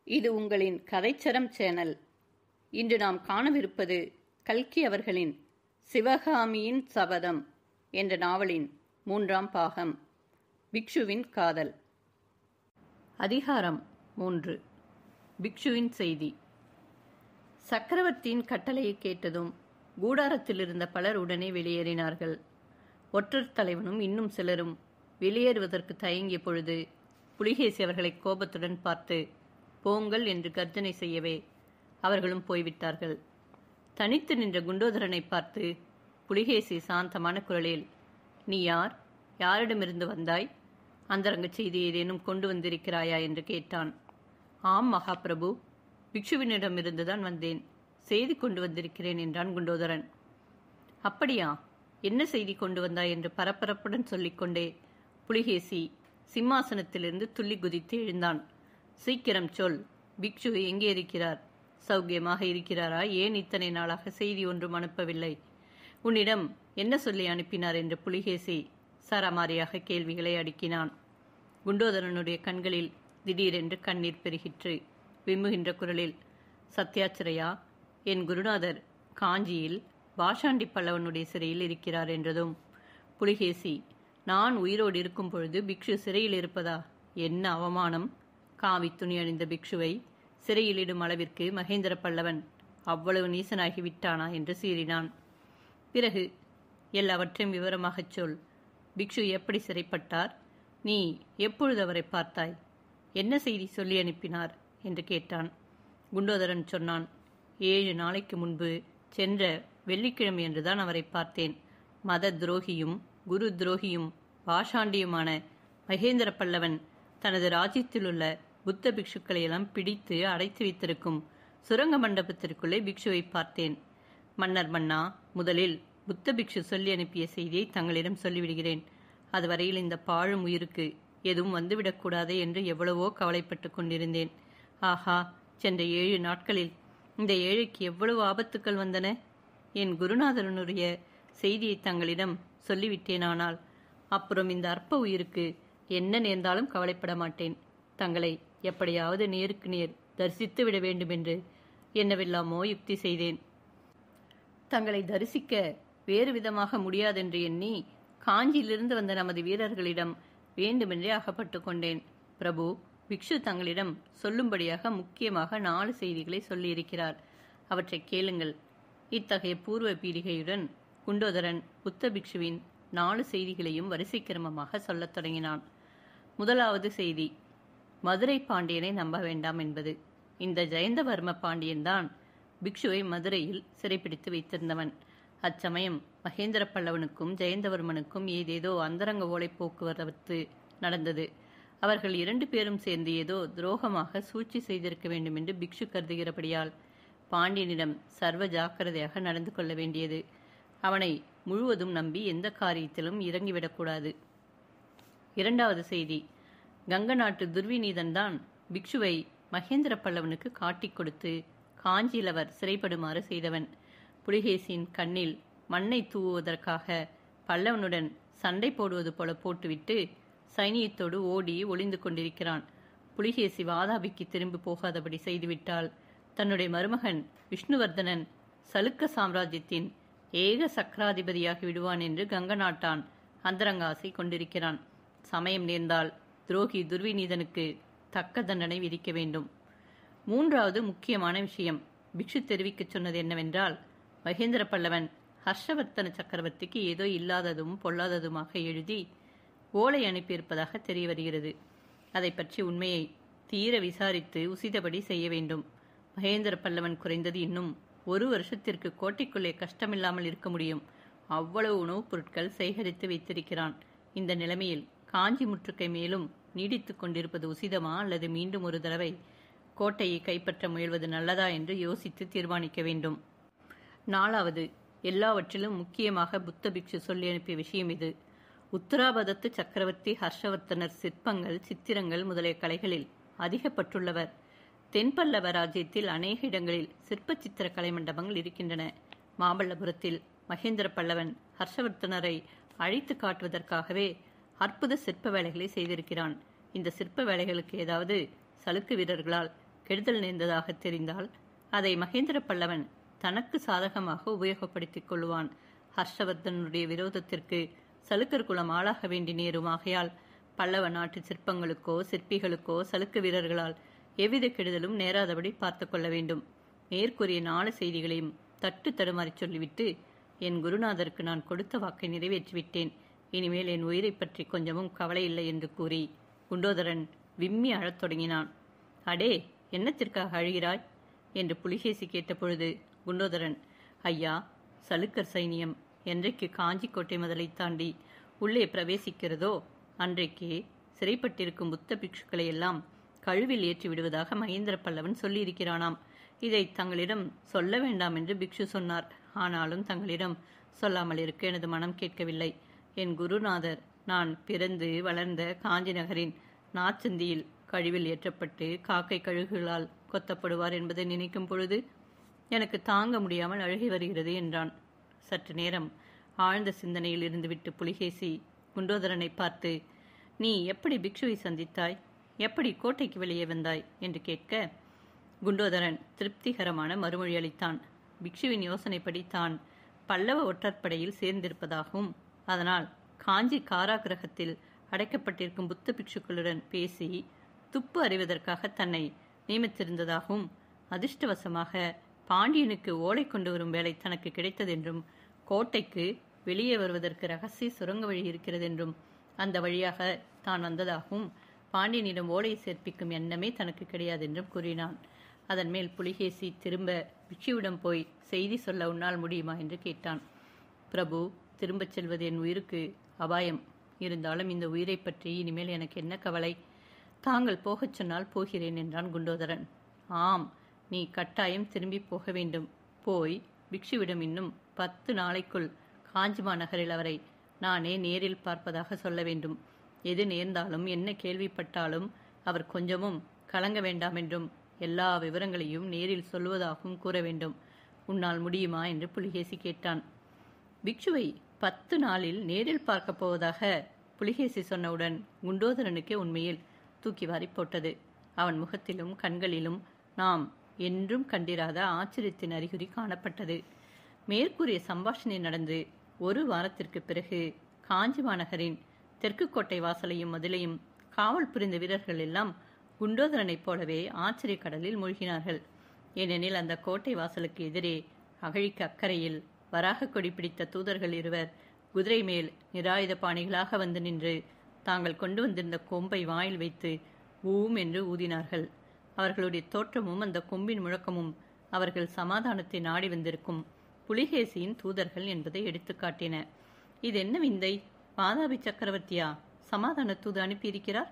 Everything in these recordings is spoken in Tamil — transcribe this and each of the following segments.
இது உங்களின் கதைச்சரம் சேனல். இன்று நாம் காணவிருப்பது கல்கி அவர்களின் சிவகாமியின் சபதம் என்ற நாவலின் 3ஆம் பாகம், பிக்ஷுவின் காதல். அதிகாரம் 3. பிக்ஷுவின் செய்தி. சக்கரவர்த்தியின் கட்டளையை கேட்டதும் கூடாரத்தில் இருந்த பலர் உடனே வெளியேறினார்கள். ஒற்றர் தலைவனும் இன்னும் சிலரும் வெளியேறுவதற்கு தயங்கிய பொழுது புலிகேசி அவர்களை கோபத்துடன் பார்த்து போங்கள் என்று கர்ஜனை செய்யவே அவர்களும் போய்விட்டார்கள். தனித்து நின்ற குண்டோதரனை பார்த்து புலிகேசி சாந்தமான குரலில், நீ யார்? யாரிடமிருந்து வந்தாய்? அந்தரங்க செய்தி ஏதேனும் கொண்டு வந்திருக்கிறாயா என்று கேட்டான். ஆம் மகாபிரபு, பிக்ஷுவினிடமிருந்துதான் வந்தேன். செய்தி கொண்டு வந்திருக்கிறேன் என்றான் குண்டோதரன். அப்படியா? என்ன செய்தி கொண்டு வந்தாய் என்று பரபரப்புடன் சொல்லிக்கொண்டே புலிகேசி சிம்மாசனத்திலிருந்து துள்ளி குதித்து எழுந்தான். சீக்கிரம் சொல், பிக்ஷு எங்கே இருக்கிறார்? சௌக்கியமாக இருக்கிறாரா? ஏன் இத்தனை நாளாக செய்தி ஒன்றும் அனுப்பவில்லை? உன்னிடம் என்ன சொல்லி அனுப்பினார் என்று புலிகேசி சரமாரியாக கேள்விகளை அடுக்கினான். குண்டோதரனுடைய கண்களில் திடீரென்று கண்ணீர் பெருகிற்று. விம்முகின்ற குரலில், சத்யாச்சிரையா, என் குருநாதர் காஞ்சியில் பாஷாண்டி பல்லவனுடைய சிறையில் இருக்கிறார் என்றதும் புலிகேசி, நான் உயிரோடு இருக்கும் பொழுது பிக்ஷு சிறையில் இருப்பதா? என்ன அவமானம்! காவி துணி அணிந்த பிக்ஷுவை சிறையிலிடும் அளவிற்கு மகேந்திர பல்லவன் அவ்வளவு நீசனாகி விட்டானா என்று சீறினான். பிறகு எல்லாவற்றையும் விவரமாகச் சொல். பிக்ஷு எப்படி சிறைப்பட்டார்? நீ எப்பொழுது அவரை பார்த்தாய்? என்ன செய்தி சொல்லி அனுப்பினார் என்று கேட்டான். குண்டோதரன் சொன்னான். 7 நாளைக்கு முன்பு சென்ற வெள்ளிக்கிழமை என்றுதான் அவரை பார்த்தேன். மத துரோகியும் குரு துரோகியும் பாஷாண்டியுமான மகேந்திர பல்லவன் தனது ராஜ்யத்திலுள்ள புத்த பிக்ஷுக்களை எல்லாம் பிடித்து அடைத்து வைத்திருக்கும் சுரங்க மண்டபத்திற்குள்ளே பிக்ஷுவை பார்த்தேன். மன்னர் மன்னா, முதலில் புத்த பிக்ஷு சொல்லி அனுப்பிய செய்தியை தங்களிடம் சொல்லிவிடுகிறேன். அதுவரையில் இந்த பாழும் உயிருக்கு எதுவும் வந்துவிடக்கூடாது என்று எவ்வளவோ கவலைப்பட்டு கொண்டிருந்தேன். ஆஹா, சென்ற 7 நாட்களில் இந்த ஏழைக்கு எவ்வளவு ஆபத்துக்கள் வந்தன! என் குருநாதரனுடைய செய்தியை தங்களிடம் சொல்லிவிட்டேனானால் அப்புறம் இந்த அற்ப உயிருக்கு என்ன நேர்ந்தாலும் கவலைப்பட மாட்டேன். தங்களை எப்படியாவது நேருக்கு நேர் தரிசித்து விட வேண்டும் என்று என்னவெல்லாமோ யுக்தி செய்தேன். தங்களை தரிசிக்க வேறு விதமாக முடியாதென்று எண்ணி காஞ்சியிலிருந்து வந்த நமது வீரர்களிடம் வேண்டுமென்றே அகப்பட்டு கொண்டேன். பிரபு, பிக்ஷு தங்களிடம் சொல்லும்படியாக முக்கியமாக 4 செய்திகளை சொல்லியிருக்கிறார். அவற்றை கேளுங்கள். இத்தகைய பூர்வ பீடிகையுடன் குண்டோதரன் புத்த பிக்ஷுவின் 4 செய்திகளையும் வரிசை கிரமமாக சொல்லத் தொடங்கினான். முதலாவது செய்தி, மதுரை பாண்டியனை நம்ப வேண்டாம் என்பது. இந்த ஜெயந்தவர்ம பாண்டியன்தான் பிக்ஷுவை மதுரையில் சிறைப்பிடித்து வைத்திருந்தவன். அச்சமயம் மகேந்திர பல்லவனுக்கும் ஜெயந்தவர்மனுக்கும் ஏதேதோ அந்தரங்க ஓலை போக்குவரத்து நடந்தது. அவர்கள் 2 பேரும் சேர்ந்து ஏதோ துரோகமாக சூழ்ச்சி செய்திருக்க வேண்டும் என்று பிக்ஷு கருதுகிறபடியால் பாண்டியனிடம் சர்வ ஜாக்கிரதையாக நடந்து கொள்ள வேண்டியது. அவனை முழுவதும் நம்பி எந்த காரியத்திலும் இறங்கிவிடக்கூடாது. இரண்டாவது செய்தி, கங்க நாட்டு துர்விநீதன் தான் பிக்ஷுவை மகேந்திர பல்லவனுக்கு காட்டிக் கொடுத்து காஞ்சியில் அவர் சிறைப்படுமாறு செய்தவன். புலிகேசியின் கண்ணில் மண்ணை தூவுவதற்காக பல்லவனுடன் சண்டை போடுவது போல போட்டுவிட்டு சைனியத்தோடு ஓடி ஒளிந்து கொண்டிருக்கிறான். புலிகேசி வாதாபிக்கு திரும்பி போகாதபடி செய்துவிட்டால் தன்னுடைய மருமகன் விஷ்ணுவர்தனன் சலுக்க சாம்ராஜ்யத்தின் ஏக சக்கராதிபதியாகி விடுவான் என்று கங்க நாட்டான் அந்தரங்க ஆசை கொண்டிருக்கிறான். சமயம் நேர்ந்தால் துரோகி துர்விநீதனுக்கு தக்க தண்டனை விதிக்க வேண்டும். மூன்றாவது முக்கியமான விஷயம், பிக்ஷு தெரிவிக்க சொன்னது என்னவென்றால், மகேந்திர பல்லவன் ஹர்ஷவர்த்தன சக்கரவர்த்திக்கு ஏதோ இல்லாததும் பொல்லாததுமாக எழுதி ஓலை அனுப்பியிருப்பதாக தெரிய வருகிறது. அதை பற்றி உண்மையை தீர விசாரித்து உசிதபடி செய்ய வேண்டும். மகேந்திர பல்லவன் குறைந்தது இன்னும் 1 வருஷத்திற்கு கோட்டைக்குள்ளே கஷ்டமில்லாமல் இருக்க முடியும். அவ்வளவு உணவுப் பொருட்கள் சேகரித்து வைத்திருக்கிறான். இந்த நிலைமையில் காஞ்சி முற்றுகை மேலும் நீடித்துக் கொண்டிருப்பது உசிதமா அல்லது மீண்டும் ஒரு தடவை கோட்டையை கைப்பற்ற முயல்வது நல்லதா என்று யோசித்து தீர்மானிக்க வேண்டும். 4வது, எல்லாவற்றிலும் முக்கியமாக புத்த பிக்ஷு சொல்லி அனுப்பிய விஷயம் இது. உத்தராபதத்து சக்கரவர்த்தி ஹர்ஷவர்த்தனர் சிற்பங்கள், சித்திரங்கள் முதலிய கலைகளில் அதிகப்பட்டுள்ளவர். தென்பல்லவ ராஜ்யத்தில் அநேக இடங்களில் சிற்ப சித்திர கலை மண்டபங்கள் இருக்கின்றன. மாமல்லபுரத்தில் மகேந்திர பல்லவன் ஹர்ஷவர்த்தனரை அழைத்து காட்டுவதற்காகவே அற்புத சிற்ப வேலைகளை செய்திருக்கிறான். இந்த சிற்ப வேலைகளுக்கு ஏதாவது சலுக்கு வீரர்களால் கெடுதல் நேர்ந்ததாக தெரிந்தால் அதை மகேந்திர பல்லவன் தனக்கு சாதகமாக உபயோகப்படுத்திக் கொள்வான். ஹர்ஷவர்தனுடைய விரோதத்திற்கு சலுக்கர் குலம் ஆளாக வேண்டி நேரும். ஆகையால் பல்லவ நாட்டு சிற்பங்களுக்கோ சிற்பிகளுக்கோ சலுக்க வீரர்களால் எவ்வித கெடுதலும் நேராதபடி பார்த்து கொள்ள வேண்டும். மேற்கூறிய 4 செய்திகளையும் தட்டு தடுமாறி சொல்லிவிட்டு, என் குருநாதருக்கு நான் கொடுத்த வாக்கை நிறைவேற்றிவிட்டேன். இனிமேல் என் உயிரை பற்றி கொஞ்சமும் கவலை இல்லை என்று கூறி குண்டோதரன் விம்மி அழத் தொடங்கினான். அடே, என்னத்திற்காக அழுகிறாய் என்று புலிகேசி கேட்டபொழுது குண்டோதரன், ஐயா, சலுக்கர் சைனியம் என்றைக்கு காஞ்சி கோட்டை மதலை தாண்டி உள்ளே பிரவேசிக்கிறதோ அன்றைக்கே சிறைப்பட்டிருக்கும் புத்த பிக்ஷுக்களை எல்லாம் கழுவில் ஏற்றி விடுவதாக மகேந்திர பல்லவன் சொல்லியிருக்கிறானாம். இதை தங்களிடம் சொல்ல வேண்டாம் என்று பிக்ஷு சொன்னார். ஆனாலும் தங்களிடம் சொல்லாமல் இருக்க எனது மனம் கேட்கவில்லை. என் குருநாதர் நான் பிறந்து வளர்ந்த காஞ்சி நகரின் நாச்சந்தியில் கழிவில் ஏற்றப்பட்டு காக்கை கழுகுகளால் கொத்தப்படுவார் என்பதை நினைக்கும் பொழுது எனக்கு தாங்க முடியாமல் அழுகி வருகிறது என்றான். சற்று நேரம் ஆழ்ந்த சிந்தனையில் இருந்துவிட்டு புலிகேசி குண்டோதரனை பார்த்து, நீ எப்படி பிக்ஷுவை சந்தித்தாய், எப்படி கோட்டைக்கு வெளியே வந்தாய் என்று கேட்க குண்டோதரன் திருப்திகரமான மறுமொழி அளித்தான். பிக்ஷுவின் யோசனைப்படி தான் பல்லவ ஒற்றற்படையில் சேர்ந்திருப்பதாகவும் அதனால் காஞ்சி காராகிரகத்தில் அடைக்கப்பட்டிருக்கும் புத்த பிக்ஷுக்களுடன் பேசி துப்பு அறிவதற்காக தன்னை நியமித்திருந்ததாகவும் அதிர்ஷ்டவசமாக பாண்டியனுக்கு ஓலை கொண்டு வரும் வேலை தனக்கு கிடைத்ததென்றும் கோட்டைக்கு வெளியே வருவதற்கு ரகசிய சுரங்க வழி இருக்கிறதென்றும் அந்த வழியாக தான் வந்ததாகவும் பாண்டியனிடம் ஓலையை சேர்ப்பிக்கும் எண்ணமே தனக்கு கிடையாதென்றும் கூறினான். அதன் மேல் புலிகேசி திரும்ப பிக்ஷுவிடம் போய் செய்தி சொல்ல உன்னால் முடியுமா என்று கேட்டான். பிரபு, திரும்பச் செல்வது என் உயிருக்கு அபாயம். இருந்தாலும் இந்த உயிரை பற்றி இனிமேல் எனக்கு என்ன கவலை? தாங்கள் போகச் சொன்னால் போகிறேன் என்றான் குண்டோதரன். ஆம், நீ கட்டாயம் திரும்பி போக வேண்டும். போய் பிக்ஷுவிடம் இன்னும் 10 நாளைக்குள் காஞ்சிமா நகரில் அவரை நானே நேரில் பார்ப்பதாக சொல்ல வேண்டும். எது நேர்ந்தாலும் என்ன கேள்விப்பட்டாலும் அவர் கொஞ்சமும் கலங்க வேண்டாம் என்றும் எல்லா விவரங்களையும் நேரில் சொல்வதாகவும் கூற வேண்டும். உன்னால் முடியுமா என்று புலிகேசி கேட்டான். பிக்ஷுவை 10 நாளில் நேரில் பார்க்கப் போவதாக புலிகேசி சொன்னவுடன் குண்டோதரனுக்கே உண்மையில் தூக்கி வாரி போட்டது. அவன் முகத்திலும் கண்களிலும் நாம் என்றும் கண்டிராத ஆச்சரியத்தின் அறிகுறி காணப்பட்டது. மேற்கூறிய சம்பாஷணை நடந்து 1 வாரத்திற்கு பிறகு காஞ்சி மாநகரின் தெற்கு கோட்டை வாசலையும் மதிலையும் காவல் புரிந்த வீரர்கள் எல்லாம் குண்டோதரனைப் போலவே ஆச்சரிய கடலில் மூழ்கினார்கள். ஏனெனில் அந்த கோட்டை வாசலுக்கு எதிரே அகழிக்கு அக்கறையில் வராக கொடி பிடித்த தூதர்கள் 2 குதிரை மேல் நிராயுத பாணிகளாக வந்து நின்று தாங்கள் கொண்டு வந்திருந்த கொம்பை வாயில் வைத்து ஊம் என்று ஊதினார்கள். அவர்களுடைய தோற்றமும் அந்த கொம்பின் முழக்கமும் அவர்கள் சமாதானத்தை நாடி வந்திருக்கும் புலிகேசியின் தூதர்கள் என்பதை எடுத்துக்காட்டின. இது என்ன விந்தை? வாதாபி சக்கரவர்த்தியா சமாதான தூது அனுப்பியிருக்கிறார்?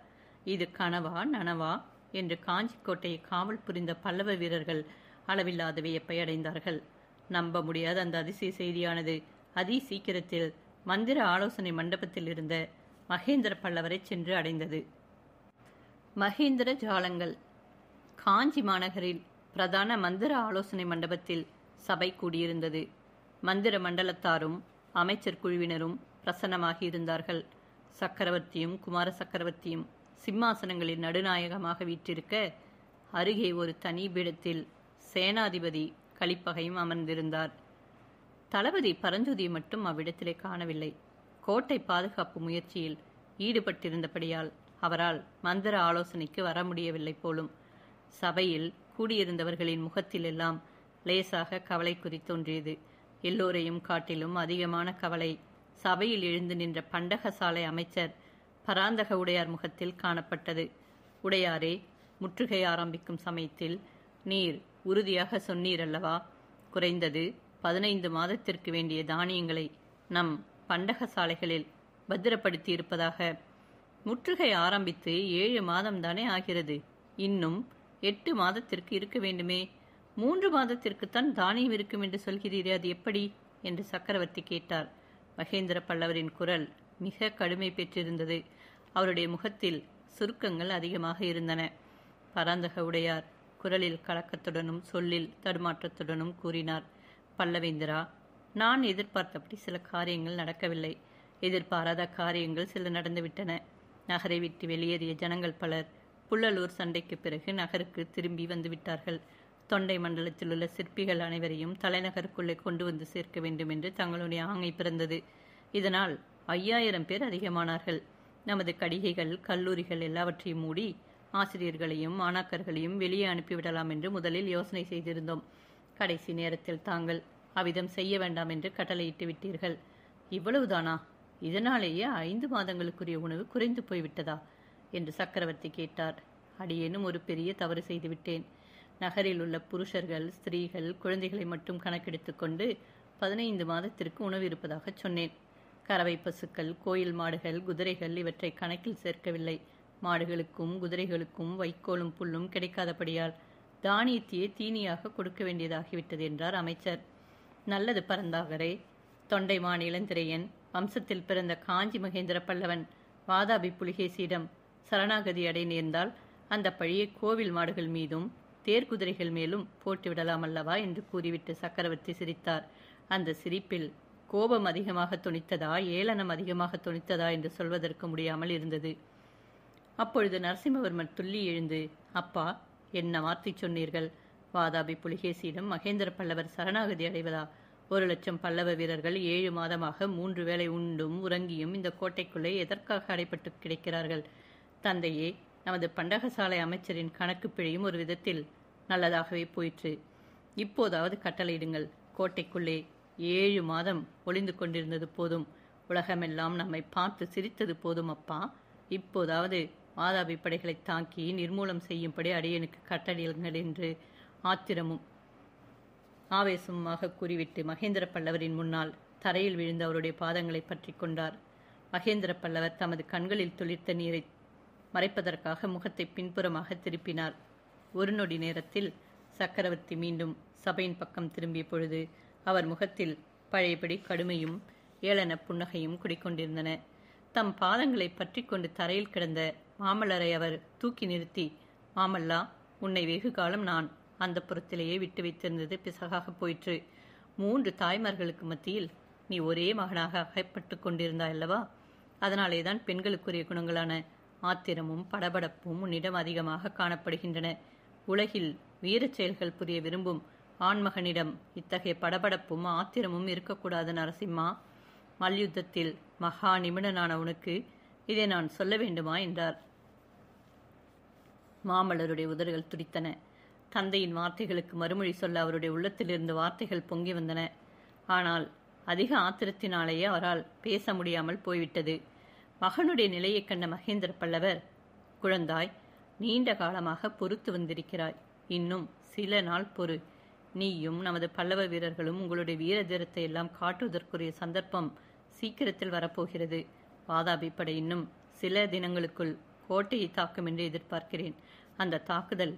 இது கனவா நனவா என்று காஞ்சிக்கோட்டையை காவல் புரிந்த பல்லவ வீரர்கள் அளவில்லாத வியப்பை அடைந்தார்கள். நம்ப முடியாத அந்த அதிசய செய்தியானது அதி சீக்கிரத்தில் மந்திர ஆலோசனை மண்டபத்தில் இருந்த மகேந்திர பல்லவரை சென்று அடைந்தது. மகேந்திர ஜாலங்கள். காஞ்சி மாநகரில் பிரதான மந்திர ஆலோசனை மண்டபத்தில் சபை கூடியிருந்தது. மந்திர மண்டலத்தாரும் அமைச்சர் குழுவினரும் பிரசன்னமாகி இருந்தார்கள். சக்கரவர்த்தியும் குமார சக்கரவர்த்தியும் சிம்மாசனங்களில் நடுநாயகமாக வீற்றிருக்க அருகே ஒரு தனி பீடத்தில் சேனாதிபதி கலிப்பகையும் அமர்ந்திருந்தார். தளபதி பரஞ்சோதியை மட்டும் அவ்விடத்திலே காணவில்லை. கோட்டை பாதுகாப்பு முயற்சியில் ஈடுபட்டிருந்தபடியால் அவரால் மந்திர ஆலோசனைக்கு வர முடியவில்லை போலும். சபையில் கூடியிருந்தவர்களின் முகத்தில் எல்லாம் லேசாக கவலை குறி தோன்றியது. எல்லோரையும் காட்டிலும் அதிகமான கவலை சபையில் எழுந்து நின்ற பண்டகசாலை அமைச்சர் பராந்தக உடையார் முகத்தில் காணப்பட்டது. உடையாரே, முற்றுகை ஆரம்பிக்கும் சமயத்தில் நீர் உறுதியாக சொன்னீரல்லவா, குறைந்தது 15 மாதத்திற்கு வேண்டிய தானியங்களை நம் பண்டகசாலைகளில் பத்திரப்படுத்தி இருப்பதாக. முற்றுகை ஆரம்பித்து 7 மாதம்தானே ஆகிறது. இன்னும் 8 மாதத்திற்கு இருக்க வேண்டுமே. 3 மாதத்திற்குத்தான் தானியம் இருக்கும் என்று சொல்கிறீரே, அது எப்படி என்று சக்கரவர்த்தி கேட்டார். மகேந்திர பல்லவரின் குரல் மிக கடுமை பெற்றிருந்தது. அவருடைய முகத்தில் சுருக்கங்கள் அதிகமாக இருந்தன. பராந்தக உடையார் குரலில் கலக்கத்துடனும் சொல்லில் தடுமாற்றத்துடனும் கூறினார். பல்லவேந்திரா, நான் எதிர்பார்த்தபடி சில காரியங்கள் நடக்கவில்லை. எதிர்பாராத காரியங்கள் சில நடந்துவிட்டன. நகரை விட்டு வெளியேறிய ஜனங்கள் பலர் புள்ளலூர் சண்டைக்கு பிறகு நகருக்கு திரும்பி வந்துவிட்டார்கள். தொண்டை மண்டலத்தில் உள்ள சிற்பிகள் அனைவரையும் தலைநகருக்குள்ளே கொண்டு வந்து சேர்க்க வேண்டும் என்று தங்களுடைய ஆணை பிறந்தது. இதனால் 5000 பேர் அதிகமானார்கள். நமது கடிகைகள், கல்லூரிகள் எல்லாவற்றையும் மூடி ஆசிரியர்களையும் மாணாக்கர்களையும் வெளியே அனுப்பிவிடலாம் என்று முதலில் யோசனை செய்திருந்தோம். கடைசி நேரத்தில் தாங்கள் அவ்விதம் செய்ய வேண்டாம் என்று கட்டளையிட்டு விட்டீர்கள். இவ்வளவுதானா? இதனாலேயே 5 மாதங்களுக்குரிய உணவு குறைந்து போய்விட்டதா என்று சக்கரவர்த்தி கேட்டார். அடியேனும் ஒரு பெரிய தவறு செய்துவிட்டேன். நகரில் உள்ள புருஷர்கள், ஸ்திரீகள், குழந்தைகளை மட்டும் கணக்கெடுத்துக் கொண்டு 15 மாதத்திற்கு உணவு இருப்பதாக சொன்னேன். கறவை பசுக்கள், கோயில் மாடுகள், குதிரைகள் இவற்றை கணக்கில் சேர்க்கவில்லை. மாடுகளுக்கும் குதிரைகளுக்கும் வைக்கோலும் புல்லும் கிடைக்காதபடியால் தானியத்தையே தீனியாக கொடுக்க வேண்டியதாகிவிட்டது என்றார் அமைச்சர். நல்லது பரந்தாகரே. தொண்டைமான் இளந்திரையன் வம்சத்தில் பிறந்த காஞ்சி மகேந்திர பல்லவன் வாதாபி புலிகேசியிடம் சரணாகதி அடை நேர்ந்தால் அந்த பழியை கோவில் மாடுகள் மீதும் தேர்குதிரைகள் மேலும் போட்டுவிடலாம் அல்லவா என்று கூறிவிட்டு சக்கரவர்த்தி சிரித்தார். அந்த சிரிப்பில் கோபம் அதிகமாக துணித்ததா, ஏளனம் அதிகமாக துணித்ததா என்று சொல்வதற்கு முடியாமல் இருந்தது. அப்பொழுது நரசிம்மவர்மன் துள்ளி எழுந்து, அப்பா, என்ன வார்த்தை சொன்னீர்கள்? வாதாபி புலிகேசியிடம் மகேந்திர பல்லவர் சரணாகதி அடைவதா? 1,00,000 பல்லவ வீரர்கள் 7 மாதமாக 3 வேளை உண்டும் உறங்கியும் இந்த கோட்டைக்குள்ளே எதற்காக அடைப்பட்டு கிடைக்கிறார்கள்? தந்தையே, நமது பண்டகசாலை அமைச்சரின் கணக்கு பிழையும் ஒரு விதத்தில் நல்லதாகவே போயிற்று. இப்போதாவது கட்டளையிடுங்கள். கோட்டைக்குள்ளே 7 மாதம் ஒளிந்து கொண்டிருந்தது போதும். உலகமெல்லாம் நம்மை பார்த்து சிரித்தது போதும் அப்பா. இப்போதாவது வாதாபி படைகளை தாக்கி நிர்மூலம் செய்யும்படி அடியனுக்கு கட்டளையிடுங்கள் என்று ஆத்திரமும் ஆவேசமாக கூறிவிட்டு மகேந்திர பல்லவரின் முன்னால் தரையில் விழுந்த அவருடைய பாதங்களை பற்றி கொண்டார். மகேந்திர பல்லவர் தமது கண்களில் துளிர்த்த நீரை மறைப்பதற்காக முகத்தை பின்புறமாக திருப்பினார். ஒரு நொடி நேரத்தில் சக்கரவர்த்தி மீண்டும் சபையின் பக்கம் திரும்பிய பொழுது அவர் முகத்தில் பழையபடி கடுமையும் ஏளன புன்னகையும் குடிக்கொண்டிருந்தன. தம் பாதங்களை பற்றி கொண்டு தரையில் கிடந்த மாமல்லரை அவர் தூக்கி நிறுத்தி, மாமல்லா, உன்னை வெகு காலம் நான் அந்த புறத்திலேயே விட்டு வைத்திருந்தது பிசகாக போயிற்று. 3 தாய்மார்களுக்கு மத்தியில் நீ ஒரே மகனாக அகப்பட்டு கொண்டிருந்தாய் அல்லவா? அதனாலேதான் பெண்களுக்குரிய குணங்களான ஆத்திரமும் படபடப்பும் உன்னிடம் அதிகமாக காணப்படுகின்றன. உலகில் வீரச் செயல்கள் புரிய விரும்பும் ஆண்மகனிடம் இத்தகைய படபடப்பும் ஆத்திரமும் இருக்கக்கூடாது நரசிம்மா. மல்யுத்தத்தில் மகா நிபுணனான உனக்கு இதை நான் சொல்ல வேண்டுமா என்றார். மாமல்லருடைய உதடுகள் துடித்தன. தந்தையின் வார்த்தைகளுக்கு மறுமொழி சொல்ல அவருடைய உள்ளத்திலிருந்து வார்த்தைகள் பொங்கி வந்தன. ஆனால் அதிக ஆத்திரத்தினாலேயே அவரால் பேச முடியாமல் போய்விட்டது. மகனுடைய நிலையைக் கண்ட மகேந்திர பல்லவர், குழந்தாய், நீண்ட காலமாக பொறுத்து வந்திருக்கிறாய். இன்னும் சில நாள் பொறு. நீயும் நமது பல்லவ வீரர்களும் உங்களுடைய வீர தீரத்தை எல்லாம் காட்டுவதற்குரிய சந்தர்ப்பம் சீக்கிரத்தில் வரப்போகிறது. வாதாபி படை இன்னும் சில தினங்களுக்குள் கோட்டையை தாக்கும் என்று எதிர்பார்க்கிறேன். அந்த தாக்குதல்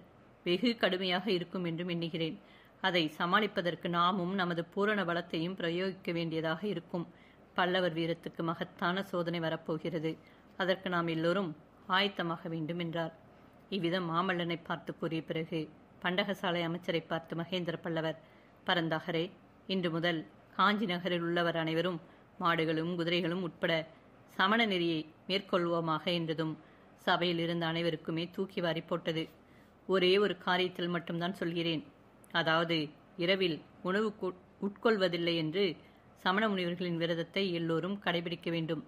வெகு கடுமையாக இருக்கும் என்றும் எண்ணுகிறேன். அதை சமாளிப்பதற்கு நாமும் நமது பூரண பலத்தையும் பிரயோகிக்க வேண்டியதாக இருக்கும். பல்லவர் வீரத்துக்கு மகத்தான சோதனை வரப்போகிறது. அதற்கு நாம் எல்லோரும் ஆயத்தமாக வேண்டும் என்றார். இவ்விதம் மாமல்லனை பார்த்து கூறிய பிறகு பண்டகசாலை அமைச்சரை பார்த்து மகேந்திர பல்லவர், பரந்தாகரே, இன்று முதல் காஞ்சி நகரில் உள்ளவர் அனைவரும் மாடுகளும் குதிரைகளும் உட்பட சமண நெறியை மேற்கொள்வோமாக என்றதும் சபையில் இருந்த அனைவருக்குமே தூக்கி வாரி போட்டது. ஒரே ஒரு காரியத்தில் மட்டும்தான் சொல்கிறேன். அதாவது, இரவில் உணவு உட்கொள்வதில்லை என்று சமண முனிவர்களின் விரதத்தை எல்லோரும் கடைபிடிக்க வேண்டும்.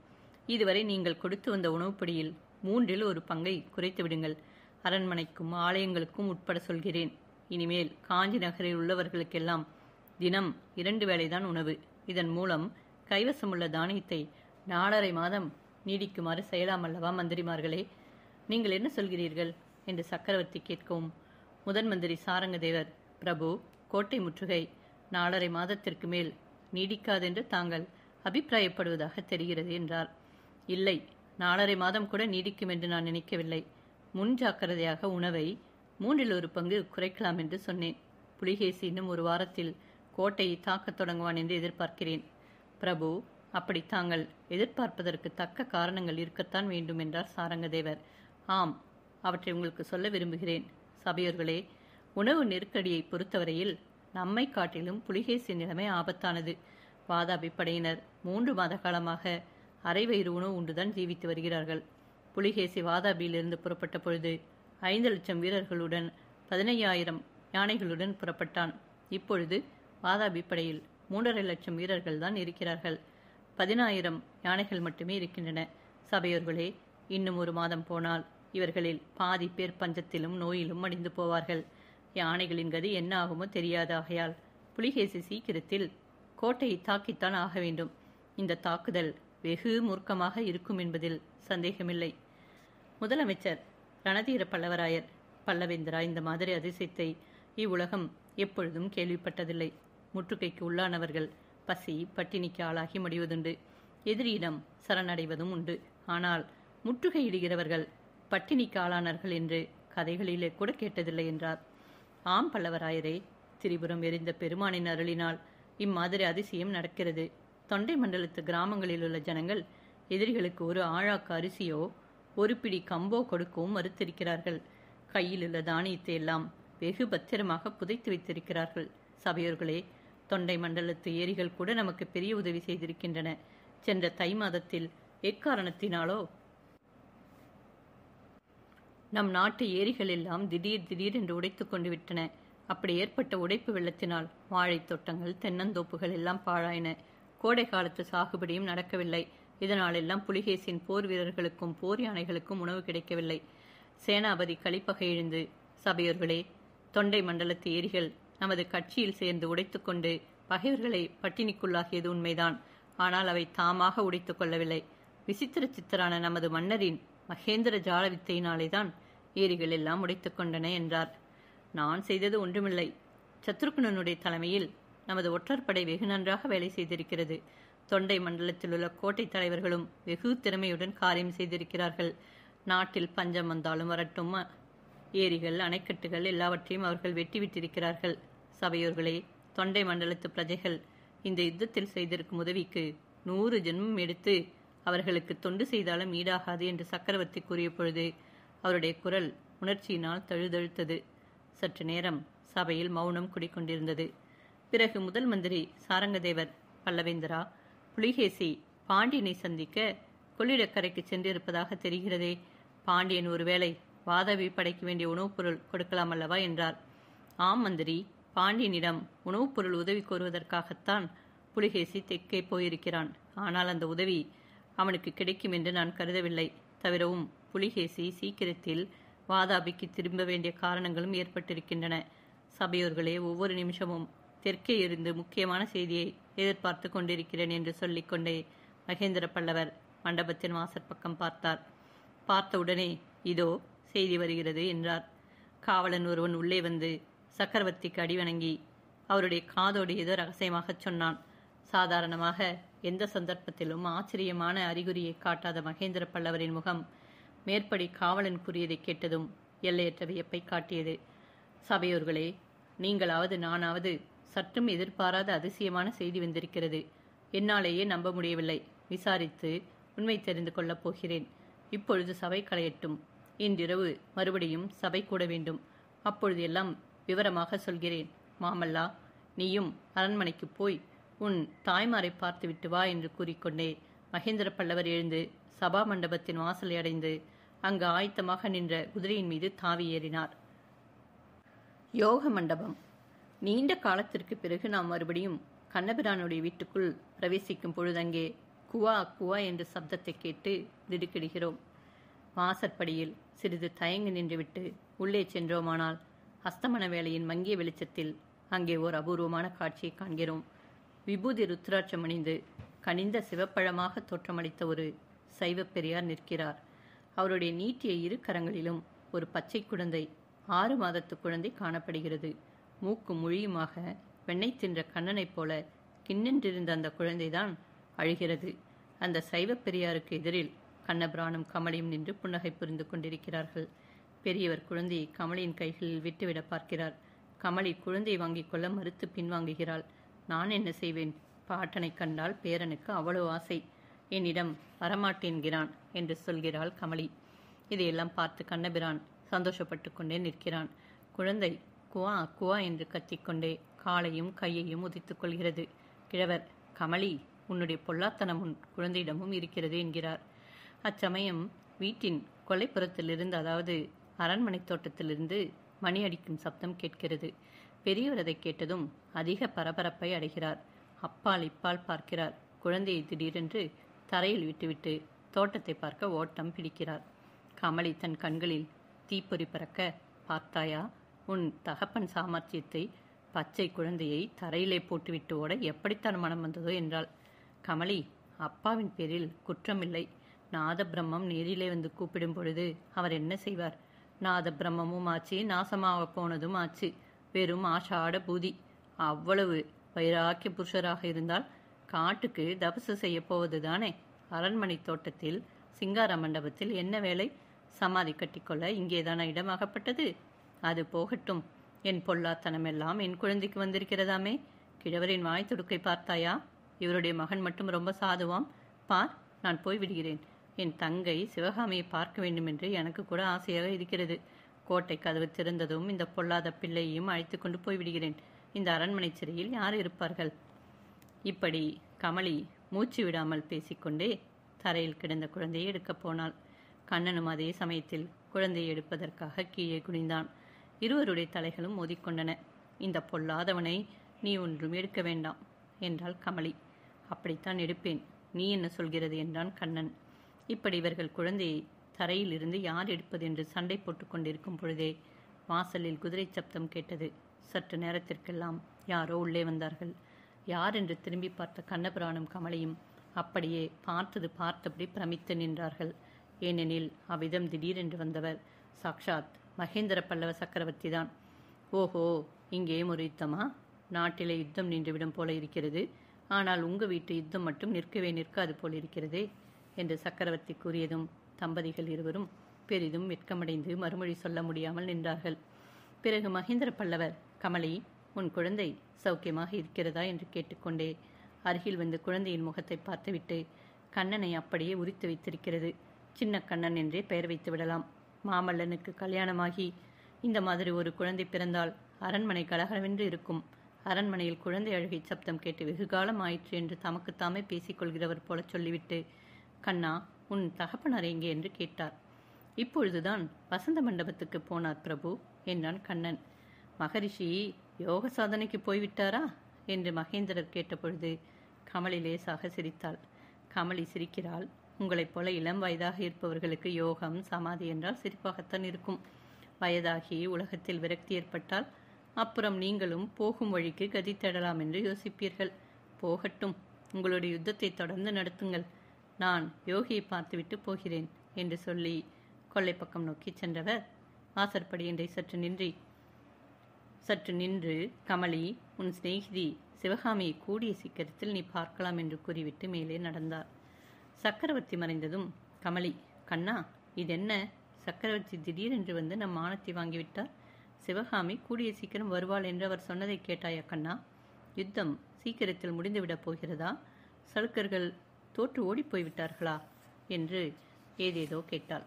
இதுவரை நீங்கள் கொடுத்து வந்த உணவுப்படியில் 3இல் 1 பங்கை குறைத்து விடுங்கள். அரண்மனைக்கும் ஆலயங்களுக்கும் உட்பட சொல்கிறேன். இனிமேல் காஞ்சி நகரில் உள்ளவர்களுக்கெல்லாம் தினம் 2 வேளைதான் உணவு. இதன் மூலம் கைவசமுள்ள தானியத்தை 4½ மாதம் நீடிக்குமாறு செய்யலாம் அல்லவா மந்திரிமார்களே? நீங்கள் என்ன சொல்கிறீர்கள் என்று சக்கரவர்த்தி கேட்கவும், முதன் மந்திரி சாரங்கதேவர், பிரபு, கோட்டை முற்றுகை 4½ மாதத்திற்கு மேல் நீடிக்காதென்று தாங்கள் அபிப்பிராயப்படுவதாக தெரிகிறது என்றார். இல்லை, 4½ மாதம் கூட நீடிக்கும் என்று நான் நினைக்கவில்லை. முன் ஜாக்கிரதையாக உணவை 3இல் 1 பங்கு குறைக்கலாம் என்று சொன்னேன். புலிகேசி இன்னும் 1 வாரத்தில் கோட்டையை தாக்கத் தொடங்குவான் என்று எதிர்பார்க்கிறேன். பிரபு, அப்படி தாங்கள் எதிர்பார்ப்பதற்கு தக்க காரணங்கள் இருக்கத்தான் வேண்டும் என்றார் சாரங்கதேவர். ஆம், அவற்றை உங்களுக்கு சொல்ல விரும்புகிறேன். சபையோர்களே, உணவு நெருக்கடியை பொறுத்தவரையில் நம்மை காட்டிலும் புலிகேசி நிலைமை ஆபத்தானது. வாதாபி படையினர் 3 மாத காலமாக அரை வயிறு உணவு உண்டுதான் ஜீவித்து வருகிறார்கள். புலிகேசி வாதாபியிலிருந்து புறப்பட்ட பொழுது 5,00,000 வீரர்களுடன் 15,000 யானைகளுடன் புறப்பட்டான். இப்பொழுது வாதாபி படையில் 3,50,000 வீரர்கள் தான் இருக்கிறார்கள். 10,000 யானைகள் மட்டுமே இருக்கின்றன. சபையோர்களே, இன்னும் 1 மாதம் போனால் இவர்களில் பாதி பேர் பஞ்சத்திலும் நோயிலும் மடிந்து போவார்கள். யானைகளின் கதி என்ன ஆகுமோ தெரியாது. ஆகையால் புலிகேசி சீக்கிரத்தில் கோட்டையை தாக்கித்தான் ஆக வேண்டும். இந்த தாக்குதல் வெகு மூர்க்கமாக இருக்கும் என்பதில் சந்தேகமில்லை. முதலமைச்சர் ரணதீர பல்லவராயர் பல்லவேந்திரா இந்த மாதிரி அதிசயத்தை இவ்வுலகம் எப்பொழுதும் கேள்விப்பட்டதில்லை. முற்றுகைக்கு உள்ளானவர்கள் பசி பட்டினிக்கு ஆளாகி மடிவதுண்டு, எதிரியிடம் சரணடைவதும் உண்டு. ஆனால் முற்றுகையிடுகிறவர்கள் பட்டினிக்கு ஆளானார்கள் என்று கதைகளிலே கூட கேட்டதில்லை என்றார். ஆம் பல்லவராயரே, திரிபுரம் எரிந்த பெருமானின் அருளினால் இம்மாதிரி அதிசயம் நடக்கிறது. தொண்டை மண்டலத்து கிராமங்களில் உள்ள ஜனங்கள் எதிரிகளுக்கு ஒரு ஆழாக்கு அரிசியோ ஒரு பிடி கம்போ கொடுக்கவும் மறுத்திருக்கிறார்கள். கையில் உள்ள தானியத்தை எல்லாம் வெகு பத்திரமாக புதைத்து வைத்திருக்கிறார்கள். சபையோர்களே, தொண்டை மண்டலத்து ஏரிகள் கூட நமக்கு பெரிய உதவி செய்திருக்கின்றன. சென்ற தை மாதத்தில் எக்காரணத்தினாலோ நம் நாட்டு ஏரிகள் எல்லாம் திடீர் என்று உடைத்து கொண்டு விட்டன. அப்படி ஏற்பட்ட உடைப்பு வெள்ளத்தினால் வாழைத் தோட்டங்கள் தென்னந்தோப்புகள் எல்லாம் பாழாயின. கோடை காலத்து சாகுபடியும் நடக்கவில்லை. இதனாலெல்லாம் புலிகேசின் போர் வீரர்களுக்கும் போர் யானைகளுக்கும் உணவு கிடைக்கவில்லை. சேனாபதி களிப்பகை எழுந்து, சபையோர்களே, தொண்டை மண்டலத்து ஏரிகள் நமது கட்சியில் சேர்ந்து உடைத்துக்கொண்டு பகைவர்களை பட்டினிக்குள்ளாகியது உண்மைதான். ஆனால் அவை தாமாக உடைத்துக் கொள்ளவில்லை. விசித்திர சித்தரான நமது மன்னரின் மகேந்திர ஜால வித்தையினாலேதான் ஏரிகள் எல்லாம் உடைத்துக் கொண்டன என்றார். நான் செய்தது ஒன்றுமில்லை. சத்ருக்னனுடைய தலைமையில் நமது ஒற்றற்படை வெகு நன்றாக வேலை செய்திருக்கிறது. தொண்டை மண்டலத்தில் உள்ள கோட்டை தலைவர்களும் வெகு திறமையுடன் காரியம் செய்திருக்கிறார்கள். நாட்டில் பஞ்சம் வந்தாலும் வரட்டும், ஏரிகள் அணைக்கட்டுகள் எல்லாவற்றையும் அவர்கள் வெட்டிவிட்டிருக்கிறார்கள். சபையோர்களே, தொண்டை மண்டலத்து பிரஜைகள் இந்த யுத்தத்தில் செய்திருக்கும் உதவிக்கு 100 ஜென்மம் எடுத்து அவர்களுக்கு தொண்டு செய்தாலும் ஈடாகாது என்று சக்கரவர்த்தி கூறிய பொழுது அவருடைய குரல் உணர்ச்சியினால் தழுதழுத்தது. சற்று நேரம் சபையில் மௌனம் குடிக்கொண்டிருந்தது. பிறகு முதல் மந்திரி சாரங்கதேவர், பல்லவேந்திரா, புலிகேசி பாண்டியனை சந்திக்க கொள்ளிடக்கரைக்கு சென்றிருப்பதாக தெரிகிறதே. பாண்டியன் ஒருவேளை வாதாபி படைக்க வேண்டிய உணவுப் பொருள் கொடுக்கலாம் அல்லவா என்றார். ஆம் மந்திரி, பாண்டியனிடம் உணவுப் பொருள் உதவி கோருவதற்காகத்தான் புலிகேசி தெற்கே போயிருக்கிறான். ஆனால் அந்த உதவி அவனுக்கு கிடைக்கும் என்று நான் கருதவில்லை. தவிரவும் புலிகேசி சீக்கிரத்தில் வாதாபிக்கு திரும்ப வேண்டிய காரணங்களும் ஏற்பட்டிருக்கின்றன. சபையோர்களே, ஒவ்வொரு நிமிஷமும் தெற்கே இருந்து முக்கியமான செய்தியை எதிர்பார்த்து கொண்டிருக்கிறேன் என்று சொல்லிக்கொண்டே மகேந்திர பல்லவர் மண்டபத்தின் வாசற்பக்கம் பார்த்தார். பார்த்தவுடனே இதோ செய்தி வருகிறது என்றார். காவலன் ஒருவன் உள்ளே வந்து சக்கரவர்த்திக்கு அடிவணங்கி அவருடைய காதோடு ஏதோ ரகசியமாகச் சொன்னான். சாதாரணமாக எந்த சந்தர்ப்பத்திலும் ஆச்சரியமான அறிகுறியை காட்டாத மகேந்திர பல்லவரின் முகம் மேற்படி காவலன் கூறியதை கேட்டதும் எல்லையற்ற வியப்பை காட்டியது. சபையோர்களே, நீங்களாவது நானாவது சற்றும் எதிர்பாராத அதிசயமான செய்தி வந்திருக்கிறது. என்னாலேயே நம்ப முடியவில்லை. விசாரித்து உண்மை தெரிந்து கொள்ளப் போகிறேன். இப்பொழுது சபை களையட்டும். இன்றிரவு மறுபடியும் சபை கூட வேண்டும். அப்பொழுது எல்லாம் விவரமாக சொல்கிறேன். மாமல்லா, நீயும் அரண்மனைக்கு போய் உன் தாய்மாரை பார்த்துவிட்டு வா என்று கூறிக்கொண்டே மகேந்திர பல்லவர் எழுந்து சபா மண்டபத்தின் வாசலை அடைந்து அங்கு ஆயத்தமாக நின்ற குதிரையின் மீது தாவி ஏறினார். யோக மண்டபம். நீண்ட காலத்திற்கு பிறகு நாம் மறுபடியும் கண்ணபிரானுடைய வீட்டுக்குள் பிரவேசிக்கும் பொழுது அங்கே குவா குவா என்ற சப்தத்தை கேட்டு திடுக்கிடுகிறோம். வாசற்படியில் சிறிது தயங்கி நின்றுவிட்டு உள்ளே சென்றோமானால் அஸ்தமன வேளையின் மங்கிய வெளிச்சத்தில் அங்கே ஓர் அபூர்வமான காட்சியை காண்கிறோம். விபூதி ருத்ராட்சம் அணிந்து கனிந்த சிவப்பழமாக தோற்றமளித்த ஒரு சைவ பெரியார் நிற்கிறார். அவருடைய நீட்டிய 2 கரங்களிலும் ஒரு பச்சை குழந்தை, 6 மாதத்து குழந்தை காணப்படுகிறது. மூக்கும் மொழியுமாக வெண்ணெய் தின்ற கண்ணனைப் போல கிண்ணென்றிருந்த அந்த குழந்தைதான் அழுகிறது. அந்த சைவ பெரியாருக்கு எதிரில் கண்ணபிரானும் கமலியும் நின்று புன்னகை புரிந்து கொண்டிருக்கிறார்கள். பெரியவர் குழந்தையை கமலியின் கைகளில் விட்டுவிட பார்க்கிறார். கமலி குழந்தையை வாங்கிக் கொள்ள மறுத்து பின்வாங்குகிறாள். நான் என்ன செய்வேன்? பாட்டனை கண்டால் பேரனுக்கு அவ்வளவு ஆசை. என்னிடம் வரமாட்டேன்கிறான் என்று சொல்கிறாள் கமலி. இதையெல்லாம் பார்த்து கண்ணபிரான் சந்தோஷப்பட்டு கொண்டே நிற்கிறான். குழந்தை குவா குவா என்று கத்திக்கொண்டே காலையும் கையையும் உதைத்துக் கொள்கிறது. கிழவர், கமலி, உன்னுடைய பொல்லாத்தனம் உன் குழந்தையிடமும் இருக்கிறது என்கிறார். அச்சமயம் வீட்டின் கொல்லைப்புறத்திலிருந்து, அதாவது அரண்மனை தோட்டத்திலிருந்து மணி அடிக்கும் சப்தம் கேட்கிறது. பெரியவர் அதை கேட்டதும் அதிக பரபரப்பை அடைகிறார். அப்பால் இப்பால் பார்க்கிறார். குழந்தையை திடீரென்று தரையில் விட்டுவிட்டு தோட்டத்தை பார்க்க ஓட்டம் பிடிக்கிறார். கமலி தன் கண்களில் தீப்பொறி பறக்க, பார்த்தாயா உன் தகப்பன் சாமர்த்தியத்தை? பச்சை குழந்தையை தரையிலே போட்டுவிட்டு ஓட எப்படித்தான் மனம் வந்ததோ என்றாள். கமலி, அப்பாவின் பேரில் குற்றமில்லை. நாத பிரம்மம் நேரிலே வந்து கூப்பிடும் பொழுது அவர் என்ன செய்வார்? நாத பிரம்மமும் ஆச்சு, நாசமாக போனதும் ஆச்சு. வெறும் ஆஷாட பூதி. அவ்வளவு வைராக்கிய புருஷராக இருந்தால் காட்டுக்கு தபசு செய்ய போவதுதானே. அரண்மனை தோட்டத்தில் சிங்கார மண்டபத்தில் என்ன வேலை? சமாதி கட்டிக்கொள்ள இங்கேதான இடமாகப்பட்டது? அது போகட்டும். என் பொல்லாத்தனமெல்லாம் என் குழந்தைக்கு வந்திருக்கிறதாமே. கிழவரின் வாய் துடுக்கை பார்த்தாயா? இவருடைய மகன் மட்டும் ரொம்ப சாதுவாம். பார், நான் போய் விடுகிறேன். என் தங்கை சிவகாமியை பார்க்க வேண்டும் என்று எனக்கு கூட ஆசையாக இருக்கிறது. கோட்டை கதவு திறந்ததும் இந்த பொல்லாத பிள்ளையையும் அழைத்து கொண்டு போய்விடுகிறேன். இந்த அரண்மனை சிறையில் யார் இருப்பார்கள்? இப்படி கமலி மூச்சு விடாமல் பேசிக்கொண்டே தரையில் கிடந்த குழந்தையை எடுக்கப் போனாள். கண்ணனும் அதே சமயத்தில் குழந்தையை எடுப்பதற்காக கீழே குனிந்தான். இருவருடைய தலைகளும் மோதிக்கொண்டன. இந்த பொல்லாதவனை நீ ஒன்றும் எடுக்க வேண்டாம் என்றாள் கமலி. அப்படித்தான் எடுப்பேன். நீ என்ன சொல்கிறது என்றான் கண்ணன். இப்படி இவர்கள் குழந்தையை தரையில் இருந்து யார் எடுப்பது என்று சண்டை போட்டுக் கொண்டிருக்கும் பொழுதே வாசலில் குதிரை சப்தம் கேட்டது. சற்று நேரத்திற்கெல்லாம் யாரோ உள்ளே வந்தார்கள். யார் என்று திரும்பி பார்த்த கண்ணபுரானும் கமலியும் அப்படியே பார்த்தபடி பிரமித்து நின்றார்கள். ஏனெனில் அவ்விதம் திடீரென்று வந்தவர் சாக்ஷாத் மகேந்திர பல்லவ சக்கரவர்த்தி தான். ஓஹோ, இங்கேயும் ஒரு யுத்தமா? நாட்டிலே யுத்தம் நின்றுவிடும் போல இருக்கிறது. ஆனால் உங்கள் வீட்டு யுத்தம் மட்டும் நிற்கவே நிற்காது போல் இருக்கிறதே என்று சக்கரவர்த்தி கூறியதும் தம்பதிகள் இருவரும் பெரிதும் வெட்கமடைந்து மறுமொழி சொல்ல முடியாமல் நின்றார்கள். பிறகு மகேந்திர பல்லவர், கமலி, உன் குழந்தை சௌக்கியமாக இருக்கிறதா என்று கேட்டுக்கொண்டே அருகில் வந்து குழந்தையின் முகத்தை பார்த்துவிட்டு, கண்ணனை அப்படியே உரித்து வைத்திருக்கிறது. சின்ன கண்ணன் என்றே பெயர் வைத்து விடலாம். மாமல்லனுக்கு கல்யாணமாகி இந்த மாதிரி ஒரு குழந்தை பிறந்தால் அரண்மனை கலகலவென்று இருக்கும். அரண்மனையில் குழந்தை அழுகை சப்தம் கேட்டு வெகுகாலம் ஆயிற்று என்று தமக்குத்தாமே பேசிக்கொள்கிறவர் போல சொல்லிவிட்டு, கண்ணா, உன் தகப்பனார் எங்கே என்று கேட்டார். இப்பொழுதுதான் வசந்த மண்டபத்துக்கு போனார் பிரபு என்றான் கண்ணன். மகரிஷி யோக சாதனைக்கு போய்விட்டாரா என்று மகேந்திரர் கேட்டபொழுது கமலி லேசாக சிரித்தாள். கமலி சிரிக்கிறாள். உங்களைப் போல இளம் வயதாக இருப்பவர்களுக்கு யோகம் சமாதி என்றால் சிரிப்பாகத்தான் இருக்கும். வயதாகி உலகத்தில் விரக்தி ஏற்பட்டால் அப்புறம் நீங்களும் போகும் வழிக்கு கதி தேடலாம் என்று யோசிப்பீர்கள். போகட்டும், உங்களுடைய யுத்தத்தை தொடர்ந்து நடத்துங்கள். நான் யோகியை பார்த்துவிட்டு போகிறேன் என்று சொல்லி கொல்லை பக்கம் நோக்கி சென்றவர் வாசற்படியண்டை சற்று நின்று கமலி, உன் சிநேகிதி சிவகாமியை கூடிய சீக்கிரத்தில் நீ பார்க்கலாம் என்று கூறிவிட்டு மேலே நடந்தார். சக்கரவர்த்தி மறைந்ததும் கமலி, கண்ணா, இதென்ன? சக்கரவர்த்தி திடீரென்று வந்து நம் மானத்தை வாங்கிவிட்டார். சிவகாமி கூடிய சீக்கிரம் வருவாள் என்று அவர் சொன்னதை கேட்டாயா கண்ணா? யுத்தம் சீக்கிரத்தில் முடிந்துவிடப் போகிறதா? சளுக்கர்கள் தோற்று ஓடிப்போய்விட்டார்களா என்று ஏதேதோ கேட்டாள்.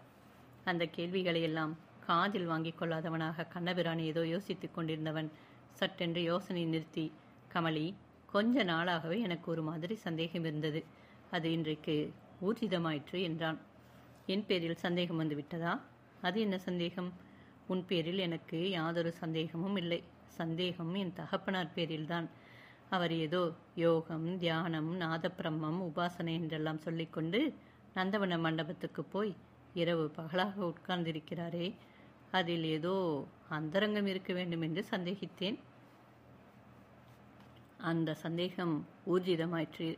அந்த கேள்விகளையெல்லாம் காதில் வாங்கிக் கொள்ளாதவனாக கண்ணபிரான் ஏதோ யோசித்துக் கொண்டிருந்தவன் சட்டென்று யோசனை நிறுத்தி, கமலி, கொஞ்ச நாளாகவே எனக்கு ஒரு மாதிரி சந்தேகம் இருந்தது. அது இன்றைக்கு ஊர்ஜிதமாயிற்று என்றான். என் பேரில் சந்தேகம் வந்து விட்டதா? அது என்ன சந்தேகம்? உன் பேரில் எனக்கு யாதொரு சந்தேகமும் இல்லை. சந்தேகம் என் தகப்பனார் பேரில்தான். அவர் ஏதோ யோகம், தியானம், நாதப்பிரம்மம், உபாசனை என்றெல்லாம் சொல்லிக்கொண்டு நந்தவன மண்டபத்துக்கு போய் இரவு பகலாக உட்கார்ந்திருக்கிறாரே, அதில் ஏதோ அந்தரங்கம் இருக்க வேண்டும் என்று சந்தேகித்தேன். அந்த சந்தேகம் ஊர்ஜிதமாயிற்று.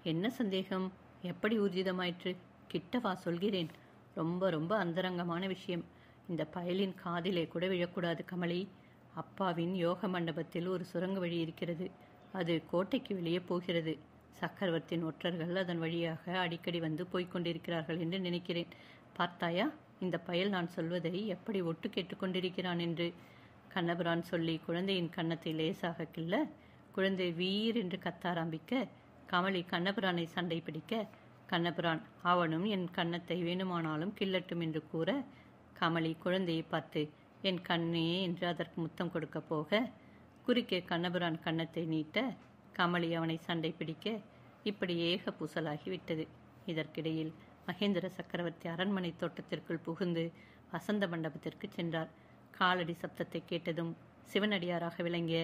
என்ன சந்தேகம்? எப்படி ஊர்ஜிதமாயிற்று? கிட்டவா, சொல்கிறேன். ரொம்ப ரொம்ப அந்தரங்கமான விஷயம். இந்த பயலின் காதிலே கூட விழக்கூடாது கமலி. அப்பாவின் யோக மண்டபத்தில் ஒரு சுரங்க வழி இருக்கிறது. அது கோட்டைக்கு வெளியே போகிறது. சக்கரவர்த்தியின் ஒற்றர்கள் அதன் வழியாக அடிக்கடி வந்து போய்கொண்டிருக்கிறார்கள் என்று நினைக்கிறேன். பார்த்தாயா, இந்த பயல் நான் சொல்வதை எப்படி ஒட்டு கேட்டுக்கொண்டிருக்கிறான் என்று? கண்ணபிரான் சொல்லி குழந்தையின் கன்னத்தை லேசாக கிள்ள குழந்தை வீர் என்று கத்த ஆரம்பிக்க கமலி கண்ணபிரானை சண்டை பிடிக்க கண்ணபிரான் அவனும் என் கன்னத்தை வேணுமானாலும் கிள்ளட்டும் என்று கூற கமலி குழந்தையை பார்த்து என் கண்ணே என்று அதற்கு முத்தம் கொடுக்க போக குறுக்கே கண்ணபிரான் கன்னத்தை நீட்ட கமலி அவனை சண்டை பிடிக்க இப்படி ஏக பூசலாகிவிட்டது. இதற்கிடையில் மகேந்திர சக்கரவர்த்தி அரண்மனை தோட்டத்திற்குள் புகுந்து வசந்த மண்டபத்திற்கு சென்றார். காலடி சப்தத்தை கேட்டதும் சிவனடியாராக விளங்கிய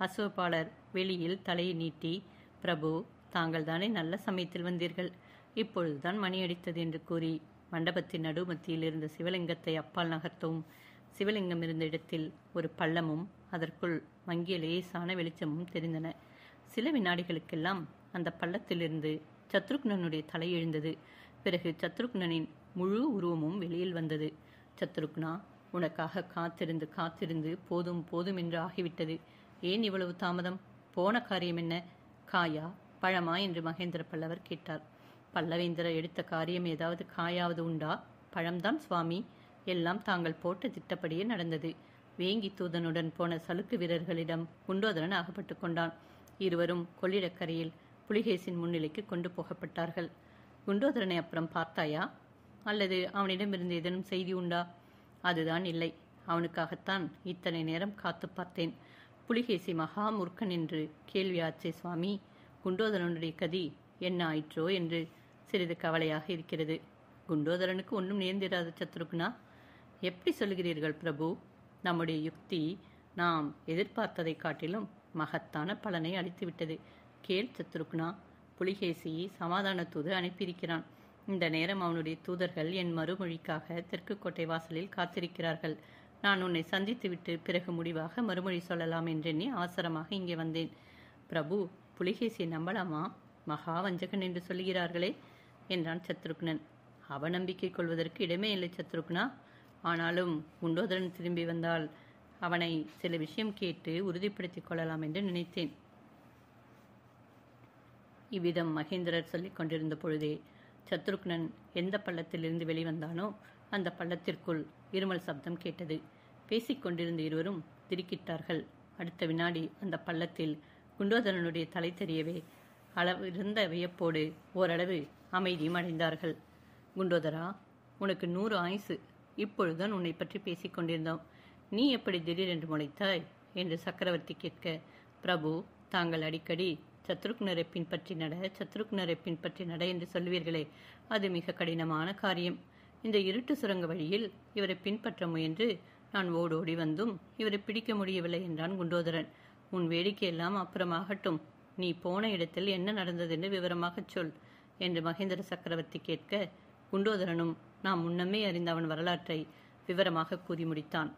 அசுவபாலர் வெளியில் தலையை நீட்டி, பிரபு, தாங்கள் தானே நல்ல சமயத்தில் வந்தீர்கள், இப்பொழுதுதான் மணி அடித்தது என்று கூறி மண்டபத்தின் நடுமத்தியில் இருந்த சிவலிங்கத்தை அப்பால் நகர்த்தவும், சிவலிங்கம் இருந்த இடத்தில் ஒரு பள்ளமும் அதற்குள் மங்கிய லேசான வெளிச்சமும் தெரிந்தன. சில வினாடிகளுக்கெல்லாம் அந்த பள்ளத்திலிருந்து சத்ருக்னனுடைய தலை எழுந்தது. பிறகு சத்ருக்னனின் முழு உருவமும் வெளியில் வந்தது. சத்ருக்னா, உனக்காக காத்திருந்து காத்திருந்து போதும் போதும் என்று ஆகிவிட்டது. ஏன் இவ்வளவு தாமதம்? போன காரியம் என்ன? காயா பழமா என்று மகேந்திர பல்லவர் கேட்டார். பல்லவேந்திரர் எடுத்த காரியம் ஏதாவது காயாவது உண்டா? பழம்தான் சுவாமி. எல்லாம் தாங்கள் போட்ட திட்டப்படியே நடந்தது. வேங்கி தூதனுடன் போன சலுக்கு வீரர்களிடம் குண்டோதரன் அகப்பட்டு கொண்டான். இருவரும் கொள்ளிடக்கரையில் புலிகேசின் முன்னிலைக்கு கொண்டு போகப்பட்டார்கள். குண்டோதரனை அப்புறம் பார்த்தாயா? அல்லது அவனிடமிருந்து ஏதேனும் செய்தி உண்டா? அதுதான் இல்லை. அவனுக்காகத்தான் இத்தனை நேரம் காத்து பார்த்தேன். புலிகேசி மகா முருக்கன் என்று கேள்வியாச்சே சுவாமி. குண்டோதரனுடைய கதி என்ன ஆயிற்றோ என்று சிறிது கவலையாக இருக்கிறது. குண்டோதரனுக்கு ஒன்றும் நேர்ந்திராத சத்ருக்னா. எப்படி சொல்கிறீர்கள் பிரபு? நம்முடைய யுக்தி நாம் எதிர்பார்த்ததை காட்டிலும் மகத்தான பலனை அளித்துவிட்டது. கேள் சத்ருக்னா, புலிகேசி சமாதான தூது அனுப்பியிருக்கிறான். இந்த நேரம் அவனுடைய தூதர்கள் என் மறுமொழிக்காக தெற்கு கோட்டை வாசலில் காத்திருக்கிறார்கள். நான் உன்னை சந்தித்துவிட்டு பிறகு முடிவாக மறுமொழி சொல்லலாம் என்றெண்ணி அவசரமாக இங்கே வந்தேன். பிரபு, புலிகேசியை நம்பலாமா? மகா வஞ்சகன் என்று சொல்கிறார்களே என்றான் சத்ருக்னன். அவநம்பிக்கை கொள்வதற்கு இடமே இல்லை சத்ருக்னா. ஆனாலும் குண்டோதரன் திரும்பி வந்தால் அவனை சில விஷயம் கேட்டு உறுதிப்படுத்திக் கொள்ளலாம் என்று நினைத்தேன். இவ்விதம் மகேந்திரர் சொல்லிக் கொண்டிருந்த பொழுதே சத்ருக்னன் எந்த பள்ளத்திலிருந்து வெளிவந்தானோ அந்த பள்ளத்திற்குள் இருமல் சப்தம் கேட்டது. பேசிக்கொண்டிருந்த இருவரும் திடுக்கிட்டார்கள். அடுத்த வினாடி அந்த பள்ளத்தில் குண்டோதரனுடைய தலை தெரியவே அளவிருந்த வியப்போடு ஓரளவு அமைதியும் அடைந்தார்கள். குண்டோதரா, உனக்கு 100 ஆயுசு. இப்பொழுதுதான் உன்னை பற்றி பேசிக் கொண்டிருந்தோம். நீ எப்படி திடீரென்று முளைத்தாய் என்று சக்கரவர்த்தி கேட்க, பிரபு, தாங்கள் அடிக்கடி சத்ருக்னரை பின்பற்றி நட என்று சொல்வீர்களே, அது மிக கடினமான காரியம். இந்த இருட்டு சுரங்க வழியில் இவரை பின்பற்ற முயன்று நான் ஓடோடி வந்தும் இவரை பிடிக்க முடியவில்லை என்றான் குண்டோதரன். உன் வேடிக்கையெல்லாம் அப்புறமாகட்டும். நீ போன இடத்தில் என்ன நடந்ததென்று விவரமாகச் சொல் என்று மகேந்திர சக்கரவர்த்தி கேட்க, குண்டோதரனும் நாம் முன்னமே அறிந்த அவன் வரலாற்றை விவரமாக கூறி முடித்தான்.